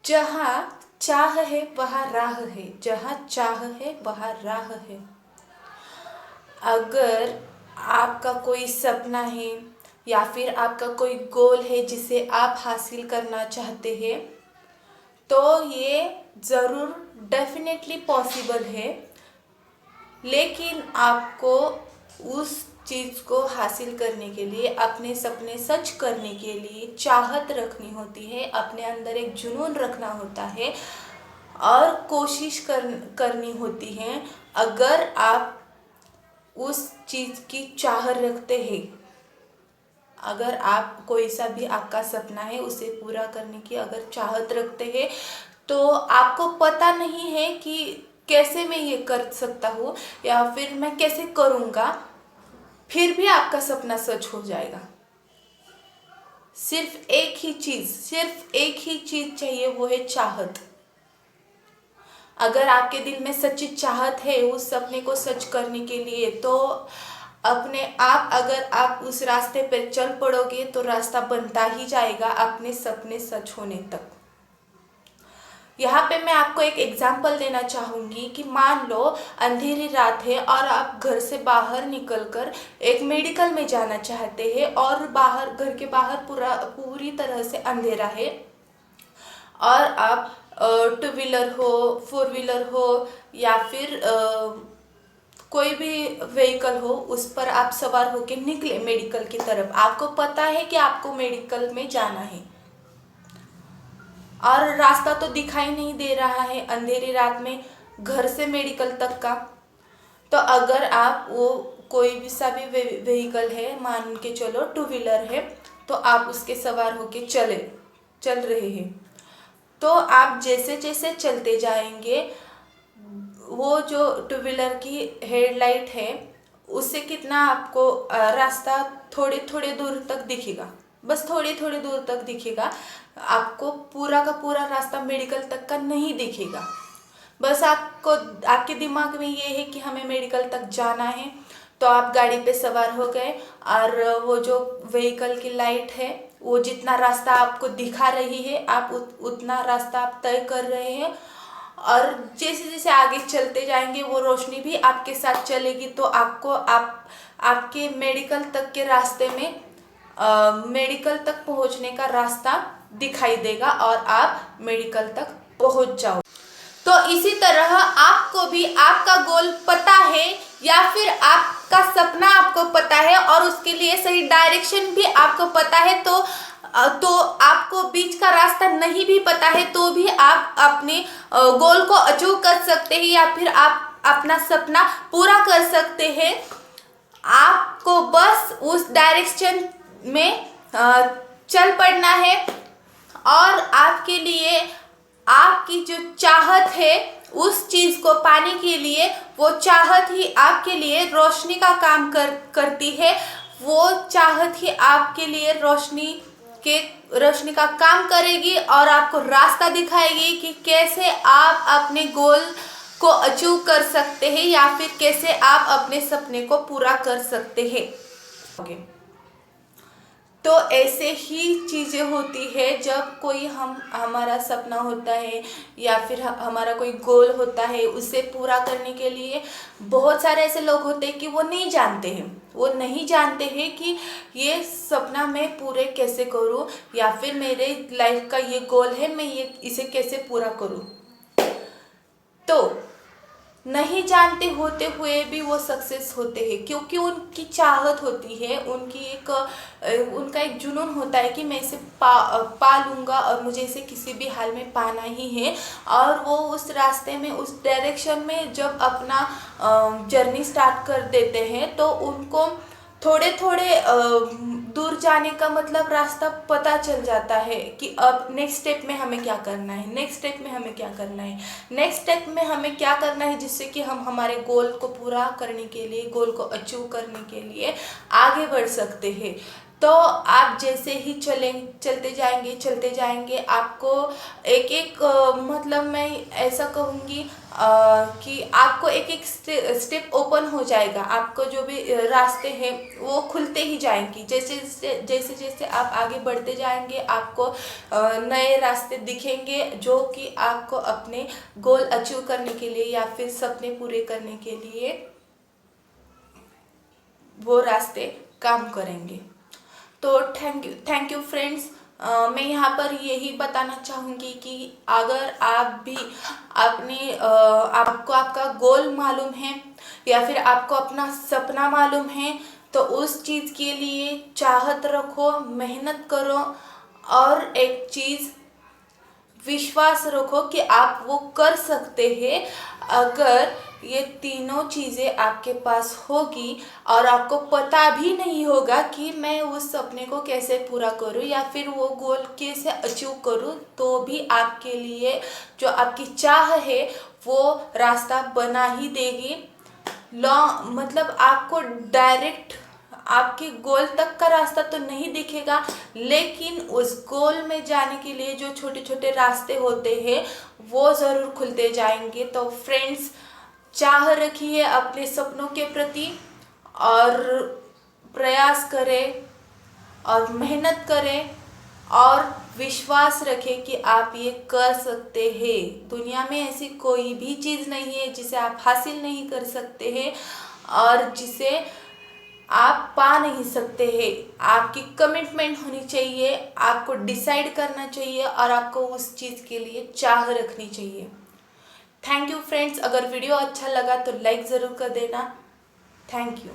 जहाँ चाह है वहाँ राह है, जहाँ चाह है वहाँ राह है। अगर आपका कोई सपना है या फिर आपका कोई गोल है जिसे आप हासिल करना चाहते हैं, तो ये ज़रूर डेफिनेटली पॉसिबल है। लेकिन आपको उस चीज़ को हासिल करने के लिए, अपने सपने सच करने के लिए चाहत रखनी होती है, अपने अंदर एक जुनून रखना होता है और कोशिश करनी होती है। अगर आप उस चीज़ की चाह रखते हैं, अगर आप कोई सा भी आपका सपना है उसे पूरा करने की अगर चाहत रखते हैं, तो आपको पता नहीं है कि कैसे मैं ये कर सकता हूँ या फिर मैं कैसे करूँगा, फिर भी आपका सपना सच हो जाएगा। सिर्फ एक ही चीज़ चाहिए, वो है चाहत। अगर आपके दिल में सच्ची चाहत है उस सपने को सच करने के लिए, तो अपने आप अगर आप उस रास्ते पर चल पड़ोगे तो रास्ता बनता ही जाएगा अपने सपने सच होने तक। यहाँ पे मैं आपको एक एग्जाम्पल देना चाहूँगी कि मान लो अंधेरी रात है और आप घर से बाहर निकलकर एक मेडिकल में जाना चाहते हैं और घर के बाहर पूरी तरह से अंधेरा है और आप टू व्हीलर हो, फोर व्हीलर हो या फिर कोई भी व्हीकल हो, उस पर आप सवार होकर निकले मेडिकल की तरफ। आपको पता है कि आपको मेडिकल में जाना है और रास्ता तो दिखाई नहीं दे रहा है अंधेरी रात में घर से मेडिकल तक का। तो अगर आप वो कोई भी सा भी व्हीकल है, मान के चलो टू व्हीलर है, तो आप उसके सवार होके चल रहे हैं, तो आप जैसे जैसे चलते जाएंगे, वो जो टू व्हीलर की हेडलाइट है उससे कितना आपको रास्ता थोड़े थोड़े दूर तक दिखेगा, बस थोड़ी थोड़ी दूर तक दिखेगा। आपको पूरा का पूरा रास्ता मेडिकल तक का नहीं दिखेगा। बस आपके दिमाग में ये है कि हमें मेडिकल तक जाना है, तो आप गाड़ी पे सवार हो गए और वो जो व्हीकल की लाइट है वो जितना रास्ता आपको दिखा रही है, आप उतना रास्ता आप तय कर रहे हैं और जैसे जैसे आगे चलते जाएंगे वो रोशनी भी आपके साथ चलेगी, तो आपको आपके मेडिकल तक के रास्ते में मेडिकल तक पहुंचने का रास्ता दिखाई देगा और आप मेडिकल तक पहुंच जाओ। तो इसी तरह आपको भी आपका गोल पता है या फिर आपका सपना आपको पता है और उसके लिए सही डायरेक्शन भी आपको पता है, तो आपको बीच का रास्ता नहीं भी पता है तो भी आप अपने गोल को अचीव कर सकते हैं या फिर आप अपना सपना पूरा कर सकते हैं। आपको बस उस डायरेक्शन में चल पड़ना है और आपके लिए आपकी जो चाहत है उस चीज़ को पाने के लिए, वो चाहत ही आपके लिए रोशनी का काम करती है। वो चाहत ही आपके लिए रोशनी का काम करेगी और आपको रास्ता दिखाएगी कि कैसे आप अपने गोल को अचीव कर सकते हैं या फिर कैसे आप अपने सपने को पूरा कर सकते हैं। तो ऐसे ही चीज़ें होती है जब कोई हमारा सपना होता है या फिर हमारा कोई गोल होता है, उसे पूरा करने के लिए बहुत सारे ऐसे लोग होते हैं कि वो नहीं जानते हैं कि ये सपना मैं पूरे कैसे करूं या फिर मेरे लाइफ का ये गोल है, मैं इसे कैसे पूरा करूं। तो नहीं जानते होते हुए भी वो सक्सेस होते हैं क्योंकि उनकी चाहत होती है, उनका एक जुनून होता है कि मैं इसे पा लूँगा और मुझे इसे किसी भी हाल में पाना ही है। और वो उस रास्ते में, उस डायरेक्शन में जब अपना जर्नी स्टार्ट कर देते हैं तो उनको थोड़े थोड़े दूर जाने का मतलब रास्ता पता चल जाता है कि अब नेक्स्ट स्टेप में हमें क्या करना है, नेक्स्ट स्टेप में हमें क्या करना है जिससे कि हम हमारे गोल को पूरा करने के लिए, गोल को अचीव करने के लिए आगे बढ़ सकते हैं। तो आप जैसे ही चलते जाएंगे आपको एक एक मतलब मैं ऐसा कहूँगी कि आपको एक एक स्टेप ओपन हो जाएगा। आपको जो भी रास्ते हैं वो खुलते ही जाएंगी। जैसे जैसे आप आगे बढ़ते जाएंगे आपको नए रास्ते दिखेंगे, जो कि आपको अपने गोल अचीव करने के लिए या फिर सपने पूरे करने के लिए वो रास्ते काम करेंगे। तो थैंक यू फ्रेंड्स। मैं यहाँ पर यही बताना चाहूँगी कि अगर आप भी आपको आपका गोल मालूम है या फिर आपको अपना सपना मालूम है, तो उस चीज़ के लिए चाहत रखो, मेहनत करो और एक चीज़ विश्वास रखो कि आप वो कर सकते हैं। अगर ये तीनों चीज़ें आपके पास होगी और आपको पता भी नहीं होगा कि मैं उस सपने को कैसे पूरा करूं या फिर वो गोल कैसे अचीव करूं, तो भी आपके लिए जो आपकी चाह है वो रास्ता बना ही देगी। मतलब आपको डायरेक्ट आपके गोल तक का रास्ता तो नहीं दिखेगा, लेकिन उस गोल में जाने के लिए जो छोटे छोटे रास्ते होते हैं वो ज़रूर खुलते जाएंगे। तो फ्रेंड्स, चाह रखिए अपने सपनों के प्रति और प्रयास करें और मेहनत करें और विश्वास रखें कि आप ये कर सकते हैं। दुनिया में ऐसी कोई भी चीज़ नहीं है जिसे आप हासिल नहीं कर सकते हैं और जिसे आप पा नहीं सकते हैं। आपकी कमिटमेंट होनी चाहिए, आपको डिसाइड करना चाहिए और आपको उस चीज़ के लिए चाह रखनी चाहिए। Thank you friends. अगर वीडियो अच्छा लगा तो लाइक ज़रूर कर देना। Thank you.